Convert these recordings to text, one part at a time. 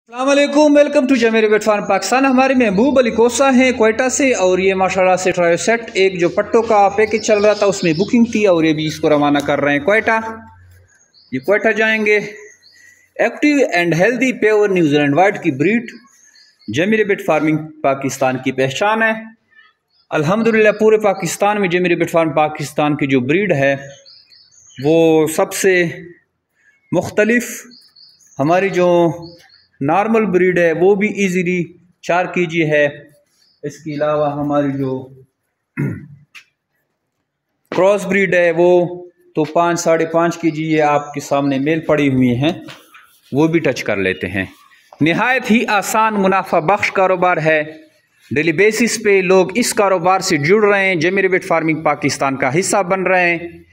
अस्सलामुअलैकुम, welcome to Zameer बेट farm Pakistan. हमारे महबूब अली कोसा हैं क्वेटा से, और ये माशाल्लाह से ट्रायो सेट एक जो पट्टों का पैकेज चल रहा था उसमें बुकिंग थी, और ये भी इसको रवाना कर रहे हैं क्वेटा। ये क्वेटा जाएंगे। Active and healthy pure New Zealand white की ब्रीड जमीर बेट फार्मिंग पाकिस्तान की पहचान है। अल्हम्दुलिल्लाह पूरे पाकिस्तान में जमीर बेट फार्म पाकिस्तान की जो ब्रीड है वो सबसे मुख्तलिफ, हमारी जो नॉर्मल ब्रीड है वो भी इजीली 4 kg है। इसके अलावा हमारी जो क्रॉस ब्रीड है वो तो 5-5.5 kg ये आपके सामने मेल पड़ी हुई हैं, वो भी टच कर लेते हैं। निहायत ही आसान मुनाफा बख्श कारोबार है। डेली बेसिस पे लोग इस कारोबार से जुड़ रहे हैं, जमीर बेट फार्मिंग पाकिस्तान का हिस्सा बन रहे हैं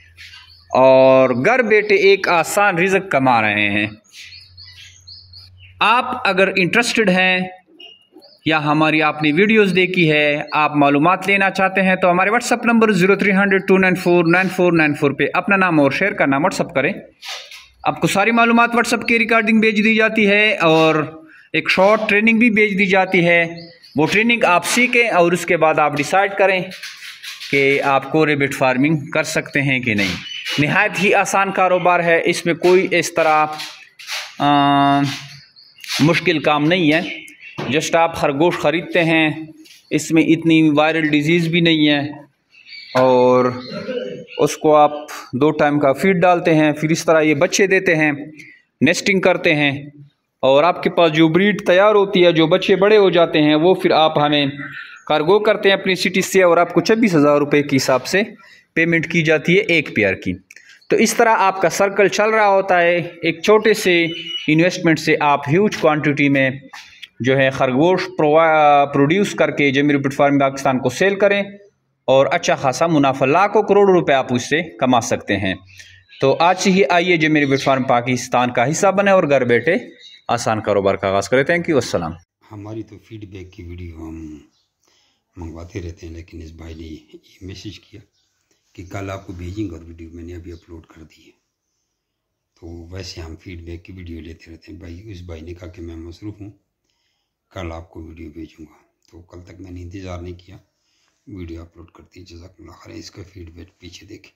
और घर बैठे एक आसान रिज़्क कमा रहे हैं। आप अगर इंटरेस्टेड हैं या हमारी आपने वीडियोस देखी है, आप मालूमात लेना चाहते हैं, तो हमारे व्हाट्सअप नंबर 0300-294-9494 पे अपना नाम और शेयर का नाम व्हाट्सअप करें। आपको सारी मालूमात व्हाट्सअप की रिकॉर्डिंग भेज दी जाती है और एक शॉर्ट ट्रेनिंग भी भेज दी जाती है। वो ट्रेनिंग आप सीखें और उसके बाद आप डिसाइड करें कि आप कोरे बेट फार्मिंग कर सकते हैं कि नहीं। निहायत ही आसान कारोबार है, इसमें कोई इस तरह मुश्किल काम नहीं है। जस्ट आप खरगोश ख़रीदते हैं, इसमें इतनी वायरल डिजीज़ भी नहीं है, और उसको आप 2 टाइम का फीड डालते हैं, फिर इस तरह ये बच्चे देते हैं, नेस्टिंग करते हैं, और आपके पास जो ब्रीड तैयार होती है, जो बच्चे बड़े हो जाते हैं, वो फिर आप हमें कार्गो करते हैं अपनी सिटी से, और आपको 26,000 रुपये के हिसाब से पेमेंट की जाती है एक पेयर की। तो इस तरह आपका सर्कल चल रहा होता है। एक छोटे से इन्वेस्टमेंट से आप ह्यूज क्वांटिटी में जो है खरगोश प्रोड्यूस करके जमीर बेट फार्म पाकिस्तान को सेल करें और अच्छा खासा मुनाफा, लाखों करोड़ों रुपए आप उससे कमा सकते हैं। तो आज ही आइए जमीर बेट फार्म पाकिस्तान का हिस्सा बने और घर बैठे आसान कारोबार का आगाज़ करें। थैंक यू, अस्सलाम। हमारी तो फीडबैक की वीडियो हम मंगवाते रहते हैं, लेकिन इस भाई ने ये मैसेज किया कि कल आपको भेजेंगे, और वीडियो मैंने अभी अपलोड कर दी है। तो वैसे हम फीडबैक की वीडियो लेते रहते हैं। उस भाई ने कहा कि मैं मसरूफ़ हूँ, कल आपको वीडियो भेजूँगा, तो कल तक मैंने इंतज़ार नहीं किया, वीडियो अपलोड कर दी। जज़ाकल्लाह खैर। इसका फीडबैक पीछे देखें।